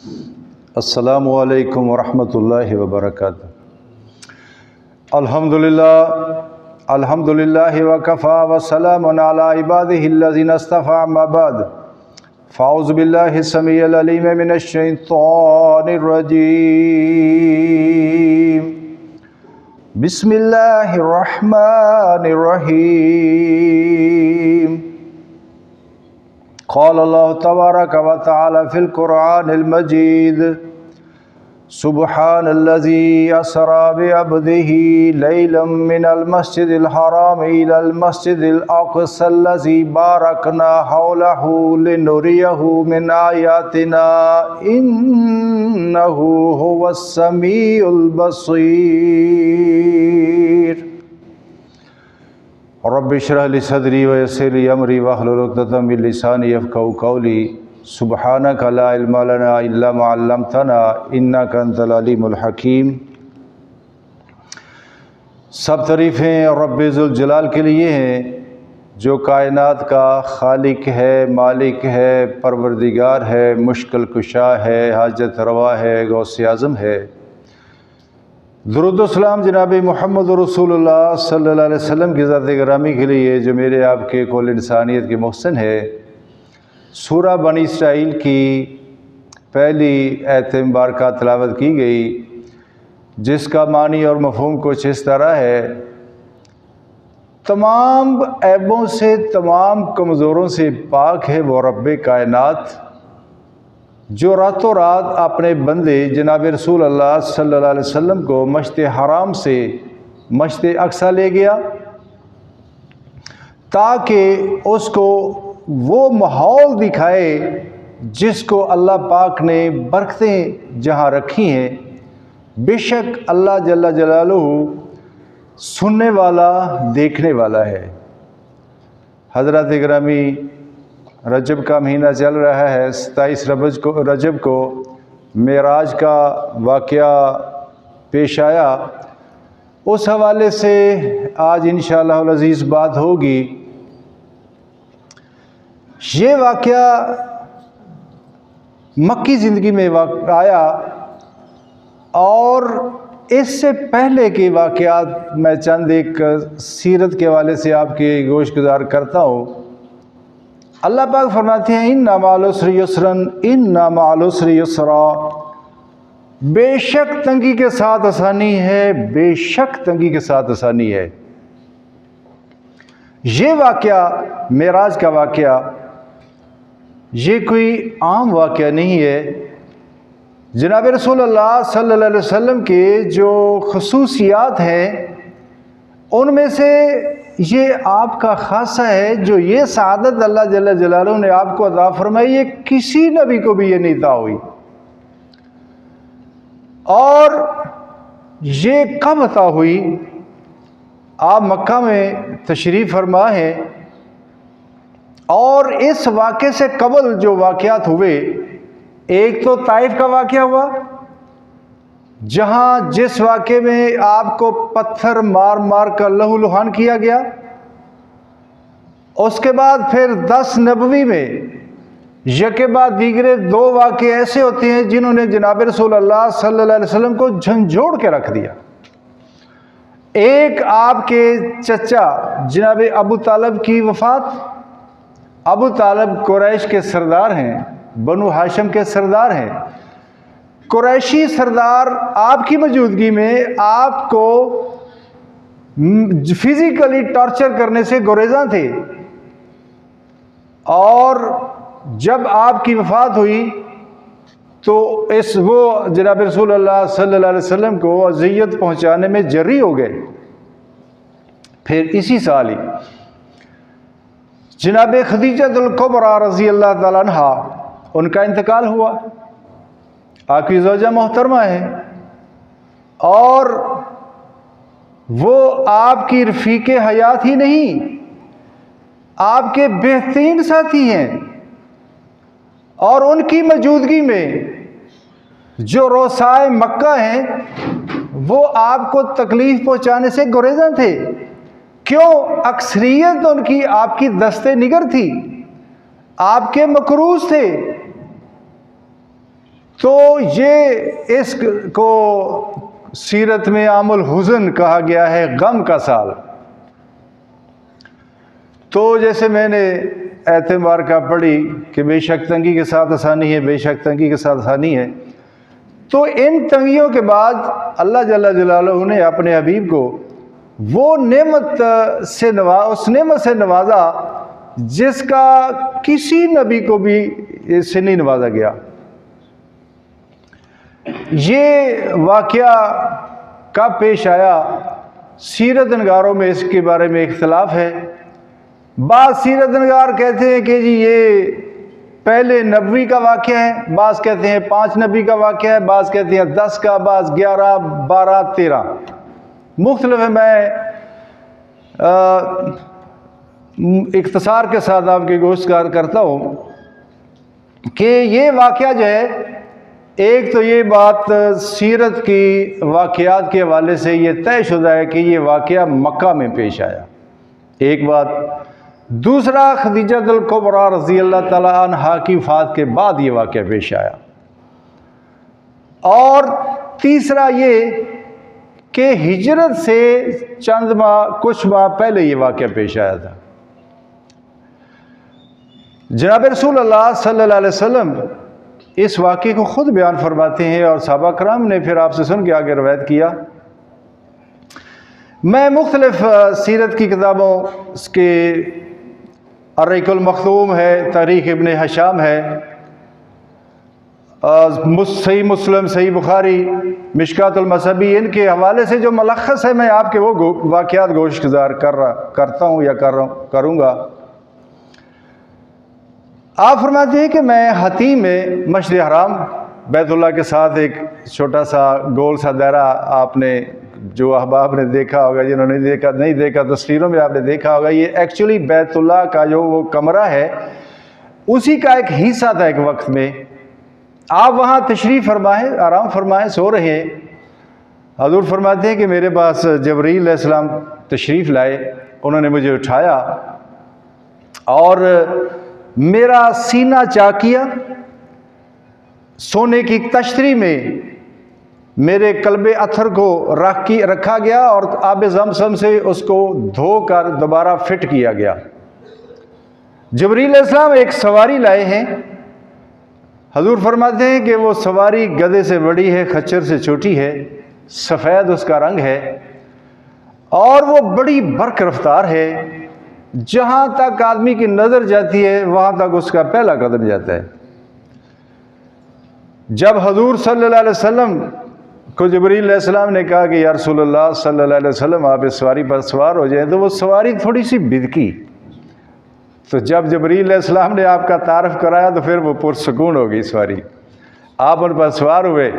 अस्सलामु अलैकुम वरहमतुल्लाहि वबरकातुहू। अल्हम्दुलिल्लाहि वकफ़ा वस्सलामुन अला इबादिहिल्लज़ीना इस्तफ़ा अम्मा बाद फ़अऊज़ु बिल्लाहि समीइल अलीम मिनश शैतानिर रजीम। बिस्मिल्लाहिर रहमानिर रहीम। क़ाल अल्लाहु तबारक व तआला फ़िल क़ुरआनिल मजीद सुब्हानल्लज़ी असरा बिअब्दिही लैलन मिनल मस्जिदिल हराम इलल मस्जिदिल अक़सल्लज़ी बारकना हौलहु लिनुरियहु मिन आयातिना इन्नहु हुवस समीउल बसीर। रब्बि इश्रह ली सदरी व यस्सिर ली अमरी वहलुल उक़दतम मिन लिसानी यफ़क़हू क़ौली। सुब्हानका ला इल्मा लना इल्ला मा अल्लमतना इन्नका अंतल अलीमुल हकीम। सब तारीफ़ें रब्बे ज़ुल जलाल के लिए हैं जो कायनात का खालिक है, मालिक है, परवरदिगार है, मुश्किल कुशा है, हाजत रवा है, गौसे आज़म है। दुरूद व सलाम जनाब मोहम्मद रसूलुल्लाह सल्लल्लाहु अलैहि वसल्लम की ज़ात गिरामी के लिए जो मेरे आपके कुल इंसानियत के मोहसिन है। सूरा बनी इसराइल की पहली आयत मुबारक तिलावत की गई, जिसका मानी और मफ़हूम कुछ इस तरह है। तमाम ऐबों से, तमाम कमज़ोरों से पाक है वो रब्बे कायनात, जो रातों रात अपने बंदे जनाब रसूल अल्लाह सल्लल्लाहु अलैहि वसल्लम को मस्जिद हराम से मस्जिद अक्सा ले गया, ताकि उसको वो माहौल दिखाए जिसको अल्लाह पाक ने बरकतें जहाँ रखी हैं। बेशक अल्लाह जल्ला जलालुहु सुनने वाला, देखने वाला है। हज़रत गिरामी, रजब का महीना चल रहा है। 27 रजब को मेराज का वाक़या पेश आया। उस हवाले से आज इंशाअल्लाह अज़ीज़ बात होगी। ये वाक़या मक्की ज़िंदगी में आया और इससे पहले के वाक़यात मैं चंद एक सीरत के हवाले से आपकी गोशगुजार करता हूँ। अल्लाह पाक फरमाते हैं इन्ना मअल उसरि युस्रन इन्ना मअल उसरि युस्रा। बेशक तंगी के साथ आसानी है, बेशक तंगी के साथ आसानी है। ये वाक़या, मेराज का वाक़या, ये कोई आम वाक़या नहीं है। जनाब रसूलुल्लाह सल्लल्लाहु अलैहि वसल्लम के जो ख़ुसूसियात हैं उनमें से ये आपका ख़ासा है, जो ये सआदत अल्लाह जल्ल जलालुहु ने आपको अता फरमाई, ये किसी नबी को भी ये नहीं अता हुई। और ये कब अता हुई? आप मक्का में तशरीफ़ फरमा हैं और इस वाक़े से कबल जो वाक़यात हुए, एक तो ताइफ का वाक़या हुआ, जहाँ जिस वाक़े में आपको पत्थर मार मार कर लहूलुहान किया गया। उसके बाद फिर 10 नबवी में यके बाद दीगरे 2 वाक़े ऐसे होते हैं जिन्होंने जनाब रसूलुल्लाह सल्लल्लाहु अलैहि वसल्लम को झंझोड़ के रख दिया। एक आपके चचा जनाब अबू तालिब की वफ़ात। अबू तालिब कुरैश के सरदार हैं, बनु हाशिम के सरदार हैं। कुरैशी सरदार आपकी मौजूदगी में आपको फिज़िकली टॉर्चर करने से गुरेज़ां थे। और जब आपकी वफ़ात हुई तो वो जनाब रसूलुल्लाह सल्लल्लाहु अलैहि वसल्लम को अज़ियत पहुँचाने में जर्री हो गए। फिर इसी साल ही जनाब खदीजतुल कुबरा रज़ी अल्लाह ताला अन्हा, उनका इंतकाल हुआ। आपकी ज़ौजा मोहतरमा है और वो आपकी रफ़ीक़े हयात ही नहीं, आपके बेहतरीन साथी हैं। और उनकी मौजूदगी में जो रोसाए मक्का हैं वो आपको तकलीफ़ पहुँचाने से गुरेज़ां थे। क्यों? अक्सरियत उनकी आपकी दस्ते निगर थी, आपके मकरूज थे। तो ये इश्क को सीरत में आमुल हुज़न कहा गया है, गम का साल। तो जैसे मैंने एतबार का पढ़ी कि बेशक तंगी के साथ आसानी है, बेशक तंगी के साथ आसानी है, तो इन तंगियों के बाद अल्लाह जल्ला जलालहू ने अपने हबीब को वो नेमत से उस नेमत से नवाजा जिसका किसी नबी को भी इससे नहीं नवाजा गया। ये वाक़या कब पेश आया, सीरत नगारों में इसके बारे में इख्तलाफ है। बाज़ सीरत नगार कहते हैं कि जी ये पहले नबवी का वाक़या है, बाज़ कहते हैं 5 नबी का वाक़या है, बाज़ कहते हैं 10 का, बाज़ 11, 12, 13 मुख्तलिफ है। मैं इख्तिसार के साथ आपकी गुज़ारिश करता हूँ कि ये वाक़या जो है, एक तो ये बात सीरत की वाक़यात के हवाले से ये तयशुदा है कि ये वाक़या मक्का में पेश आया, एक बात। दूसरा, खदीजतुल कुबरा रज़ी अल्लाह ताला अन्हा की वफ़ात के बाद ये वाक़या पेश आया। और तीसरा ये कि हिजरत से चंद माह, कुछ माह पहले ये वाक़या पेश आया था। जनाब रसूल अल्लाह सल्लल्लाहु अलैहि वसल्लम इस वाक़े को ख़ुद बयान फरमाते हैं और सहाबा कराम ने फिर आपसे सुन के आगे रवायत किया। मैं मुख्तलिफ सीरत की किताबों के अर्रईकुल मखतूम है, तारीख़ इब्न हिशाम है, सही मुस्लिम, सही बुखारी, मिशकातुल मसबी, इनके हवाले से जो मलख़्ख़स है मैं आपके वो वाक़यात गोशगुजार करता हूँ या करूँगा। आप फरमाते हैं कि मैं हतीम में मस्जिद हराम बैतुल्लाह के साथ एक छोटा सा गोल सा दायरा, आपने जो अहबाब ने देखा होगा, जिन्होंने नहीं देखा तस्वीरों में आपने देखा होगा, ये एक्चुअली बैतुल्लाह का जो वो कमरा है उसी का एक हिस्सा था एक वक्त में। आप वहाँ तशरीफ़ फरमाएँ, आराम फरमाएँ, सो रहे हैं। हज़ूर फरमाते हैं कि मेरे पास जबरील अलैहिस्सलाम तशरीफ़ लाए, उन्होंने मुझे उठाया और मेरा सीना चाक किया, सोने की तश्तरी में मेरे कल्बे अथर को रखा गया और आब ज़मज़म से उसको धोकर दोबारा फिट किया गया। जबरील अलैहिस्सलाम एक सवारी लाए हैं। हजूर फरमाते हैं कि वो सवारी गधे से बड़ी है, खच्चर से छोटी है, सफ़ेद उसका रंग है और वो बड़ी बर्क रफ्तार है। जहाँ तक आदमी की नज़र जाती है वहाँ तक उसका पहला कदम जाता है। जब हजूर सल्लल्लाहु अलैहि वसल्लम को जबरील अलैहिस्सलाम ने कहा कि या रसूलल्लाह सल्लल्लाहु अलैहि वसल्लम आप इस सवारी पर सवार हो जाए, तो वो सवारी थोड़ी सी बिदकी। तो जब जबरील अलैहिस्सलाम ने आपका तारफ़ कराया तो फिर वो पुरसकून हो गई सवारी, आप उन पर सवार हुए,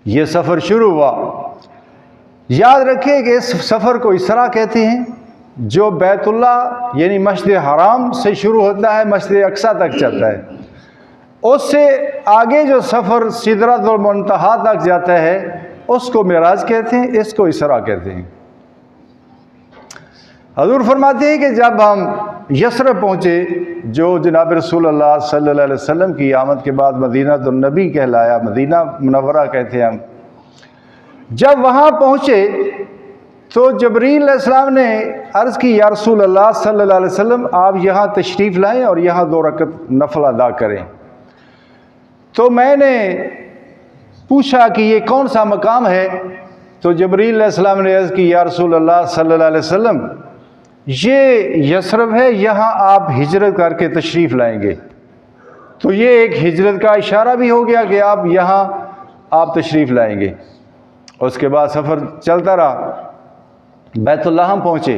ये सफ़र शुरू हुआ। याद रखें कि इस सफ़र को इसरा कहते हैं, जो बैतुल्लाह यानी मस्जिद हराम से शुरू होता है, मस्जिद अक्सा तक चलता है। उससे आगे जो सफ़र सिदरतुल मुंतहा तक जाता है उसको मेराज कहते हैं, इसको इसरा कहते हैं। हजूर फरमाते हैं कि जब हम यसरब पहुँचे, जो जनाब रसूलुल्लाह सल्लल्लाहु अलैहि वसल्लम की आमद के बाद मदीना तो नबी कहलाया, मदीना मुनव्वरा कहते हैं हम। जब वहाँ पहुँचे तो जबरील अलैहिस्सलाम ने अर्ज़ की, या रसूलल्लाह सल्लल्लाहु अलैहि वसल्लम आप यहाँ तशरीफ़ लाएँ और यहाँ 2 रकत नफल अदा करें। तो मैंने पूछा कि ये कौन सा मकाम है? तो जबरील अलैहिस्सलाम ने अर्ज़ की, या रसूलल्लाह सल्लल्लाहु अलैहि वसल्लम ये यसरब है, यहाँ आप हिजरत करके तशरीफ़ लाएंगे। तो ये एक हिजरत का इशारा भी हो गया कि आप यहाँ आप तशरीफ़ लाएंगे। उसके बाद सफ़र चलता रहा, बैतुल्लाह हम पहुँचे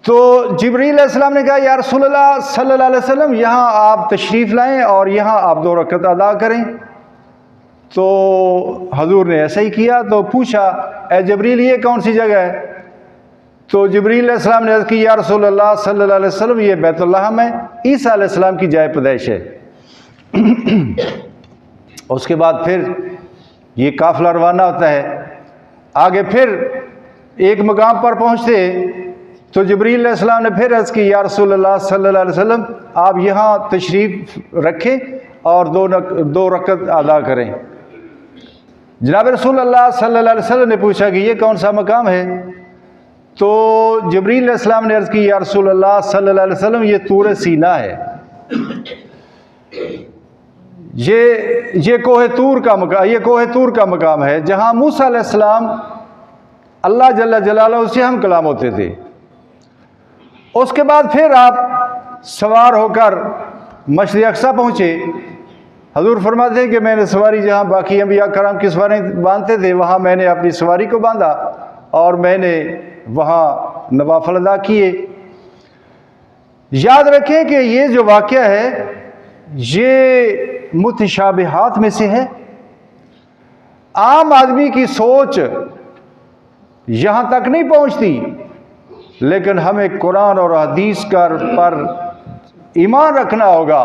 तो जिब्रील अलैहिस्सलाम ने कहा, या रसूलल्लाह सल्लल्लाहु अलैहि वसल्लम यहाँ आप तशरीफ़ लाएँ और यहाँ आप 2 रकत अदा करें। तो हजूर ने ऐसा ही किया। तो पूछा, ए जबरील ये कौन सी जगह है? तो जिब्रील अलैहिस्सलाम ने अर्ज़ की, या रसूलल्लाह सल्लल्लाहु अलैहि वसल्लम ये बैतुल्लाह में ईसा अलैहिस्सलाम की जाए पैदाइश है। उसके बाद फिर ये काफ़िला रवाना होता है। आगे फिर एक मकाम पर पहुँचते तो जिब्रील अलैहिस्सलाम ने फिर अर्ज़ की, या रसूलल्लाह सल्लल्लाहु अलैहि वसल्लम आप यहाँ तशरीफ़ रखें और दो रकत अदा करें। जनाब रसूलुल्लाह सल्लल्लाहु अलैहि वसल्लम ने पूछा कि ये कौन सा मकाम है? तो जिब्रील अलैहिस्सलाम ने अर्ज़ की, या रसूलुल्लाह सल्लल्लाहु अलैहि वसल्लम, ये तूर सीना है, ये कोहे तूर का मकाम है जहाँ मूसा अलैहिस्सलाम अल्लाह जल्ल जलालहू से हम कलाम होते थे। उसके बाद फिर आप सवार होकर मशरिक़ अक़सा पहुँचे। हजूर फरमाते हैं कि मैंने सवारी जहाँ बाकी अंबिया कराम की सवारी बांधते थे, वहाँ मैंने अपनी सवारी को बांधा और मैंने वहाँ नवाफिल अदा किए। याद रखें कि ये जो वाक़या है ये मुतशाबिहात में से है। आम आदमी की सोच यहाँ तक नहीं पहुँचती, लेकिन हमें कुरान और हदीस पर ईमान रखना होगा,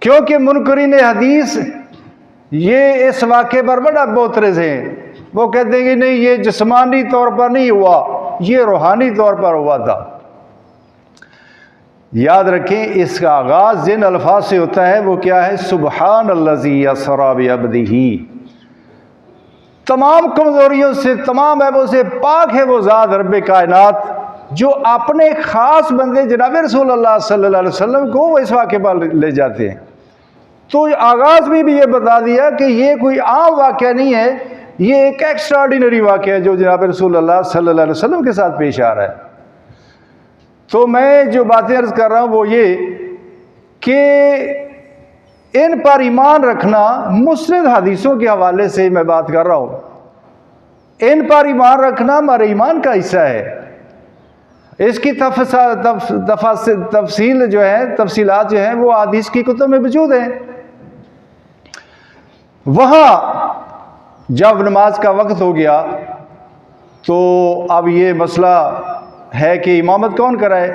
क्योंकि मुनकरीन हदीस ये इस वाक़े पर बड़ा बोतरज़ हैं। वो कहते हैं कि नहीं, ये जिस्मानी तौर पर नहीं हुआ, ये रूहानी तौर पर हुआ था। याद रखें, इसका आगाज़ जिन अल्फाज से होता है वो क्या है? सुब्हानल्लज़ी अस्रा बिअब्दिही। तमाम कमज़ोरियों से, तमाम ऐबों से पाक है वो ज़ात रब्बे कायनात, जो अपने ख़ास बंदे जनाब रसूलुल्लाह सल्लल्लाहु अलैहि वसल्लम को वो इस वाक़े पर ले जाते हैं। तो आगाज़ में भी ये बता दिया कि ये कोई आम वाक़या नहीं है, ये एक एक्स्ट्राऑर्डिनरी वाक़या है जो जनाब रसूलुल्लाह सल्लल्लाहु अलैहि वसल्लम के साथ पेश आ रहा है। तो मैं जो बातें अर्ज़ कर रहा हूँ वो ये कि इन पर ईमान रखना, मुस्लिम हदीसों के हवाले से मैं बात कर रहा हूँ, इन पर ईमान रखना हमारे ईमान का हिस्सा है। इसकी तफसील जो है, तफसीलात जो हैं वो हदीस की कुतुब में मौजूद हैं। वहाँ जब नमाज का वक्त हो गया तो अब ये मसला है कि इमामत कौन कराए।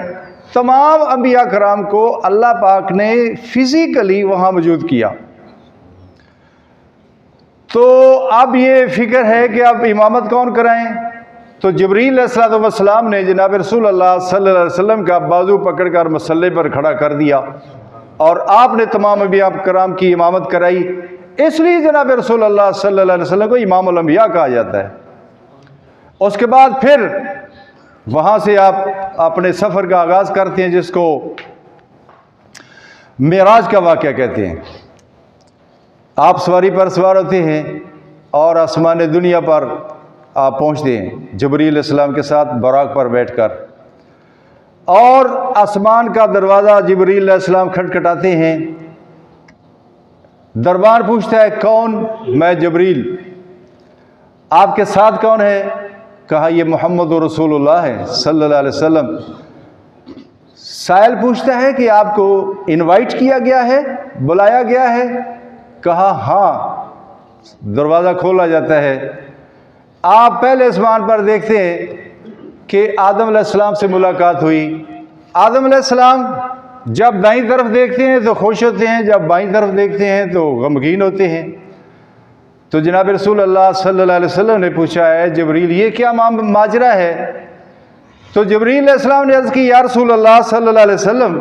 तमाम अंबिया कराम को अल्लाह पाक ने फिज़िकली वहाँ मौजूद किया। तो अब ये फ़िक्र है कि अब इमामत कौन कराएं। तो जिब्रील अलैहिस्सलाम ने जनाब रसूलुल्लाह सल्लल्लाहु अलैहि वसल्लम का बाजू पकड़कर मसल्ले पर खड़ा कर दिया और आपने तमाम अंबिया कराम की इमामत कराई। इसलिए जनाब रसूलुल्लाह सल्लल्लाहु अलैहि वसल्लम को इमामुल अंबिया कहा जाता है। उसके बाद फिर वहाँ से आप अपने सफ़र का आगाज़ करते हैं, जिसको मेराज का वाक़या कहते हैं। आप सवारी पर सवार होते हैं और आसमान दुनिया पर आप पहुँचते हैं जिब्रील अलैहिस्सलाम के साथ बुराक पर बैठकर, और आसमान का दरवाज़ा जिब्रील अलैहिस्सलाम खटखटाते हैं। दरबार पूछता है, कौन? मैं जिब्रील। आपके साथ कौन है? कहा, ये मोहम्मद रसूलुल्लाह है सल्लल्लाहु अलैहि वसल्लम। साइल पूछता है कि आपको इनवाइट किया गया है, बुलाया गया है? कहा, हाँ। दरवाज़ा खोला जाता है। आप पहले आसमान पर देखते हैं कि आदम अलैहिस्सलाम से मुलाकात हुई। आदम अलैहिस्सलाम जब दाईं तरफ देखते हैं तो खुश होते हैं, जब बाईं तरफ देखते हैं तो गमगीन होते हैं। तो जनाब रसूलुल्लाह सल्लल्लाहु अलैहि वसल्लम ने पूछा है, जिब्रील ये क्या माजरा है? तो जिब्रील अलैहिस्सलाम ने अर्ज़ की, या रसूलुल्लाह सल्लल्लाहु अलैहि वसल्लम,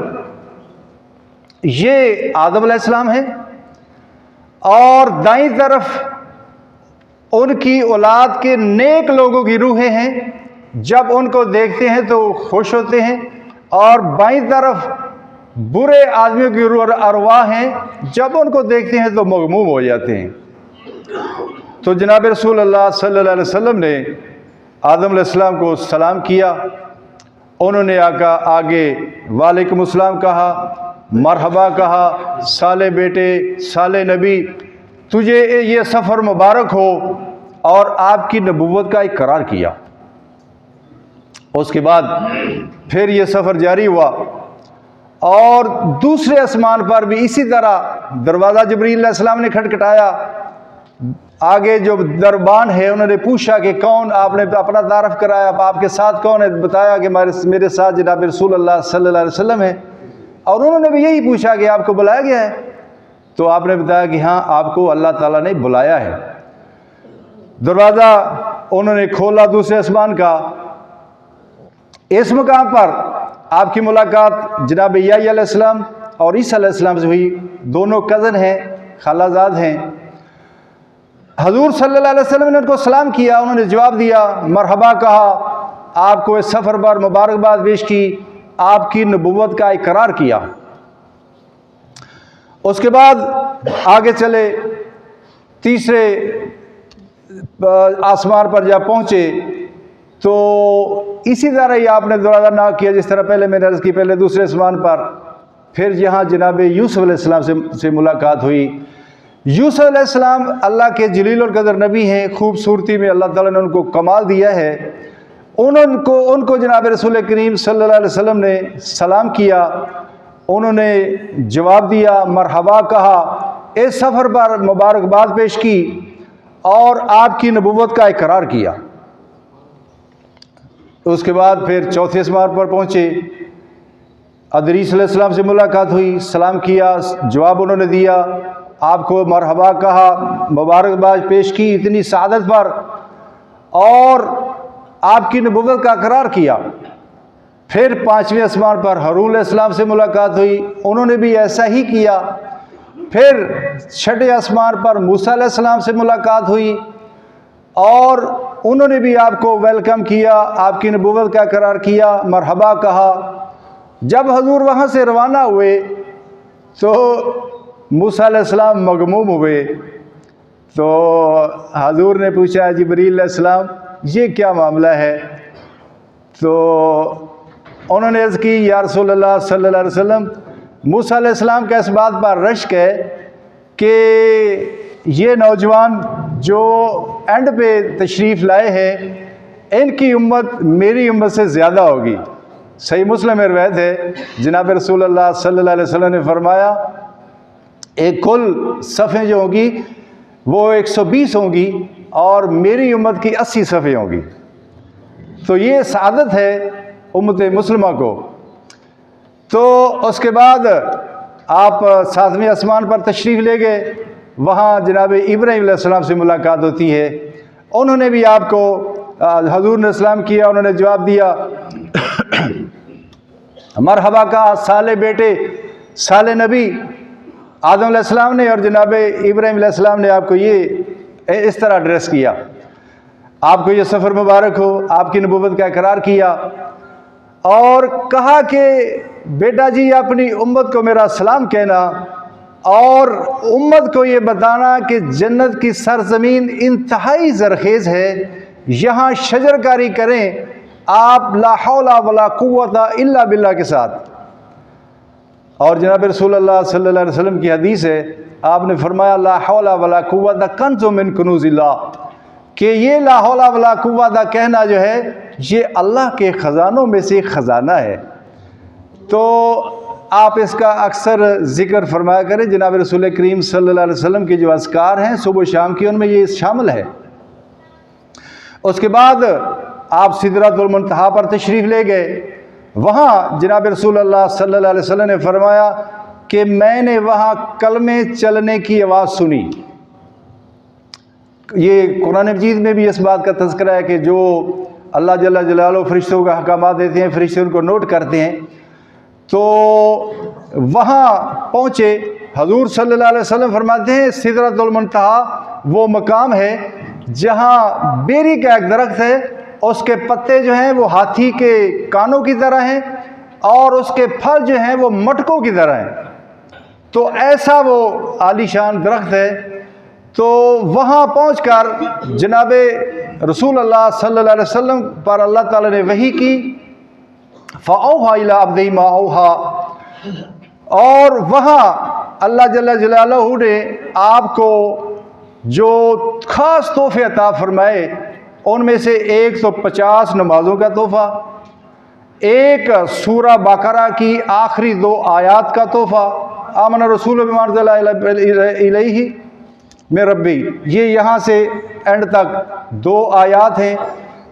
ये आदम अलैहिस्सलाम है और दाईं तरफ उनकी औलाद के नेक लोगों की रूहें हैं। जब उनको देखते हैं तो खुश होते हैं, और बाईं तरफ बुरे आदमियों की रूह अरवाह हैं, जब उनको देखते हैं तो मगमूम हो जाते हैं। तो जनाब रसूलुल्लाह सल्लल्लाहु अलैहि वसल्लम ने आदम अलैहिस्सलाम को सलाम किया। उन्होंने आगे वालेकुम अस्सलाम कहा, मरहबा कहा, साले बेटे, साले नबी, तुझे ये सफ़र मुबारक हो, और आपकी नबूवत का इकरार किया। उसके बाद फिर ये सफ़र जारी हुआ और दूसरे आसमान पर भी इसी तरह दरवाज़ा जिब्रील अलैहिस्सलाम ने खटखटाया। आगे जो दरबान है उन्होंने पूछा कि कौन? आपने अपना तारफ़ कराया, आपके साथ कौन है? बताया कि मेरे साथ जनाब रसूलुल्लाह सल्लल्लाहु अलैहि वसल्लम है। और उन्होंने भी यही पूछा कि आपको बुलाया गया है? तो आपने बताया कि हाँ, आपको अल्लाह ताला ने बुलाया है। दरवाज़ा उन्होंने खोला दूसरे आसमान का। इस मुकाम पर आपकी मुलाकात जनाब याह्या अलैहिस्सलाम और ईसा अलैहिस्सलाम से हुई, दोनों कज़न हैं, खालाजाद हैं। हजूर सल्लल्लाहु अलैहि वसल्लम ने उनको सलाम किया, उन्होंने जवाब दिया, मरहबा कहा, आपको इस सफ़र पर मुबारकबाद पेश की, आपकी नबुव्वत का इकरार किया। उसके बाद आगे चले, तीसरे आसमान पर जब पहुँचे तो इसी तरह ही आपने दोहरा ना किया जिस तरह पहले मैंने अर्ज़ की। पहले दूसरे आसमान पर फिर यहाँ जनाब यूसुफ अलैहिस्सलाम से मुलाकात हुई। यूसुफ अलैहिस्सलाम अल्लाह के जलील और कदर नबी हैं, खूबसूरती में अल्लाह ताला ने उनको कमाल दिया है। उनको जनाब रसूल करीम सल्लल्लाहु अलैहि वसल्लम ने सलाम किया, उन्होंने जवाब दिया, मरहबा कहा, इस सफ़र पर मुबारकबाद पेश की और आपकी नबुव्वत का इकरार किया। उसके बाद फिर चौथे आसमान पर पहुँचे, अदरीस अलैहिस्सलाम से मुलाकात हुई, सलाम किया, जवाब उन्होंने दिया, आपको मरहबा कहा, मुबारकबाद पेश की इतनी सआदत पर और आपकी नबुव्वत का इकरार किया। फिर पाँचवें आसमान पर हारून अलैहिस्सलाम से मुलाकात हुई, उन्होंने भी ऐसा ही किया। फिर छठे आसमान पर मूसा अलैहिस्सलाम से मुलाकात हुई और उन्होंने भी आपको वेलकम किया, आपकी नबुव्वत का इकरार किया, मरहबा कहा। जब हजूर वहाँ से रवाना हुए तो मूसा अलैहिस्सलाम मगमूम हुए, तो हजूर ने पूछा, जिब्रील अलैहिस्सलाम ये क्या मामला है? तो उन्होंने अर्ज़ की, या रसूलल्लाह सल्लल्लाहु अलैहि वसल्लम, मूसा अलैहिस्सलाम का इस बात पर रश्क है कि ये नौजवान जो एंड पे तशरीफ़ लाए हैं, इनकी उम्मत मेरी उम्मत से ज़्यादा होगी। सही मुस्लिम में रिवायत है, जनाब रसूलुल्लाह सल्लल्लाहु अलैहि वसल्लम ने फरमाया, एक कुल सफ़ें जो होंगी वो 120 होंगी और मेरी उम्मत की 80 सफ़ें होंगी। तो ये सआदत है उम्मत मुस्लिमा को। तो उसके बाद आप सातवें आसमान पर तशरीफ़ ले गए, वहाँ जनाब इब्राहीम अलैहिस्सलाम से मुलाकात होती है। उन्होंने भी आपको हजूर ने सलाम किया, उन्होंने जवाब दिया, मरहबा का, साले बेटे, साले नबी आदम अलैहिस्सलाम ने और जनाब इब्राहीम अलैहिस्सलाम ने आपको ये इस तरह एड्रेस किया, आपको ये सफ़र मुबारक हो, आपकी नबुव्वत का इकरार किया और कहा कि बेटा जी अपनी उम्मत को मेरा सलाम कहना और उम्मत को ये बताना कि जन्नत की सरजमीन इंतहाई ज़रखेज़ है, यहाँ शजरकारी करें आप ला हौला वला कुव्वता इल्ला बिल्लाह के साथ। और जनाब रसूलुल्लाह सल्लल्लाहु अलैहि वसल्लम की हदीस है, आपने फरमाया, ला हौला वला कुव्वता कन्ज़ुम मिन कुनूज़िल्लाह, कि ये ला हौला वला कुव्वता कहना जो है ये अल्लाह के ख़ज़ानों में से ख़ज़ाना है। तो आप इसका अक्सर ज़िक्र फरमाया करें। जनाब रसूल करीम सल्लल्लाहु अलैहि वसल्लम के जो अज़कार हैं सुबह शाम की, उनमें ये शामिल है। उसके बाद आप सिदरतुल मुंतहा पर तशरीफ़ ले गए, वहाँ जनाब रसूलुल्लाह सल्लल्लाहु अलैहि वसल्लम ने फरमाया कि मैंने वहाँ कलमे चलने की आवाज़ सुनी। ये कुरान मजीद में भी इस बात का तज़किरा है कि जो अल्लाह जल्ल जलालुहु फरिश्तों का अहकामात देते हैं, फरिश्ते उनको नोट करते हैं। तो वहाँ पहुँचे, हजूर सल्लल्लाहु अलैहि वसल्लम फरमाते हैं, सिदरतुल मुंतहा वो मकाम है जहाँ बेरी का एक दरख्त है, उसके पत्ते जो हैं वो हाथी के कानों की तरह हैं और उसके फल जो हैं वो मटकों की तरह हैं। तो ऐसा वो आलीशान दरख्त है। तो वहाँ पहुँचकर जनाब रसूलुल्लाह सल्लल्लाहु अलैहि वसल्लम पर अल्लाह ताला ने वही की, फ़अौहा इला अब्दी मा औहा, और वहाँ अल्लाह जल्ल जलालुहु ने आपको जो ख़ास तोहफ़े अता फरमाए, उनमें से एक तो 50 नमाज़ों का तोहफ़ा, एक सूरा बकरा की आखिरी 2 आयात का तोहफ़ा, आमन रसूल बिमा उनज़िला इलैहि मिन रब्बी, ये यहाँ से एंड तक 2 आयात हैं।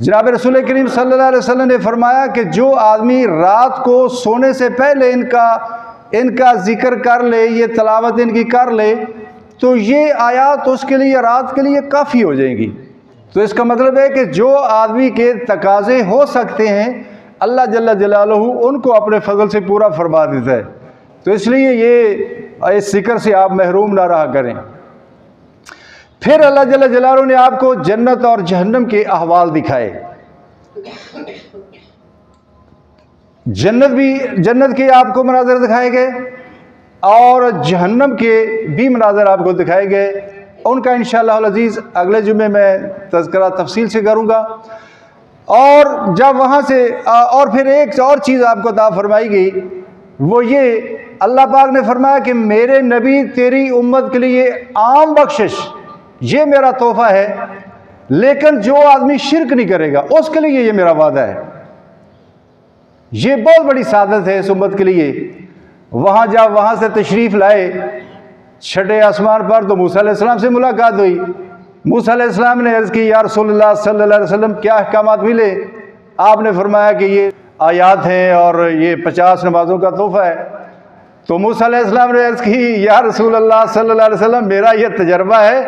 जनाब रसूल करीम सल्लल्लाहु अलैहि वसल्लम ने फरमाया कि जो आदमी रात को सोने से पहले इनका ज़िक्र कर ले, ये तलावत इनकी कर ले, तो ये आयात उसके लिए रात के लिए काफ़ी हो जाएंगी। तो इसका मतलब है कि जो आदमी के तकाज़े हो सकते हैं, अल्लाह जल्ल जलालुहु उनको अपने फजल से पूरा फरमा देता है। तो इसलिए ये इस जिक्र से आप महरूम ना रहा करें। फिर अल्लाह जल्ल जलालहू ने आपको जन्नत और जहन्नम के अहवाल दिखाए। जन्नत के आपको मनाज़र दिखाए गए और जहन्नम के भी मनाज़र आपको दिखाए गए। उनका इंशाअल्लाह अज़ीज़ अगले जुमे में तज़किरा तफसील से करूँगा। और जब वहाँ से और फिर एक और चीज़ आपको अता फरमाई गई, वो ये अल्लाह पाक ने फरमाया कि मेरे नबी तेरी उम्मत के लिए आम बख्शिश ये मेरा तोहफ़ा है, लेकिन जो आदमी शिरक नहीं करेगा उसके लिए ये मेरा वादा है। ये बहुत बड़ी सादत है इस उम्मत के लिए। जब वहाँ से तशरीफ़ लाए छठे आसमान पर, तो मूसा अलैहिस्सलाम से मुलाकात हुई। मूसा अलैहिस्सलाम ने अर्ज़ की, या रसूलल्लाह सल्लल्लाहु अलैहि वसल्लम क्या अहकामात मिले? आपने फरमाया कि ये आयात हैं और ये 50 नमाज़ों का तोहफ़ा है। तो मूसा अलैहिस्सलाम ने अर्ज़ की, या रसूलल्लाह सल्लल्लाहु अलैहि वसल्लम मेरा ये तजर्बा है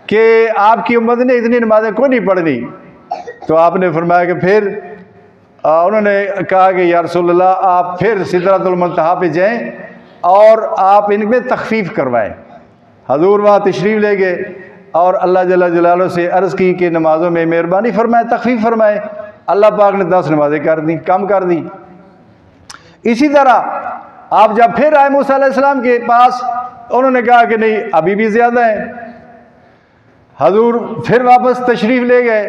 कि आपकी उम्मत ने इतनी नमाज़ें कोई नहीं पढ़नी। तो आपने फरमाया कि फिर उन्होंने कहा कि या रसूलल्लाह आप फिर सिदरतुल मुंतहा पे जाएँ और आप इनमें तखफ़ीफ़ करवाएँ। हजूर वहाँ तशरीफ़ ले गए और अल्लाह जल्ल जलालहू से अर्ज़ की कि नमाज़ों में मेहरबानी फरमाएँ, तखफ़ीफ़ फरमाएँ। अल्लाह पाक ने 10 नमाज़ें कर दी, कम कर दी। इसी तरह आप जब फिर आए मूसा अलैहिस्सलाम के पास, उन्होंने कहा कि नहीं अभी भी ज़्यादा है। हजूर फिर वापस तशरीफ़ ले गए,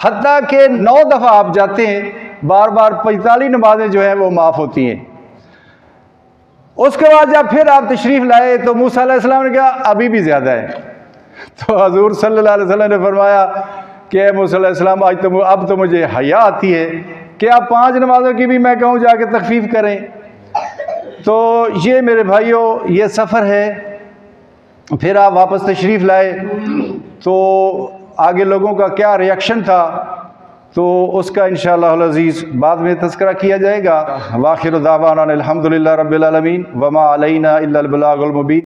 हत्ता के 9 दफ़ा आप जाते हैं, बार बार 45 नमाज़ें जो हैं वो माफ़ होती हैं। उसके बाद जब फिर आप तशरीफ़ लाए तो मूसा अलैहिस्सलाम ने कहा अभी भी ज़्यादा है। तो हजूर सल्लल्लाहु अलैहि वसल्लम ने फरमाया कि मूसा अलैहिस्सलाम अब तो मुझे हया आती है कि आप 5 नमाज़ों की भी मैं कहूँ जाके तखफ़ीफ़ करें। तो ये मेरे भाइयों ये सफ़र है। फिर आप वापस तशरीफ़ लाए तो आगे लोगों का क्या रिएक्शन था, तो उसका इंशाअल्लाह अज़ीज़ बाद में तज़किरा किया जाएगा। वाखिर दावाना अनिल हम्दुलिल्लाहि रब्बिल आलमीन वमा अलैना इल्लल बलागुल मुबीन।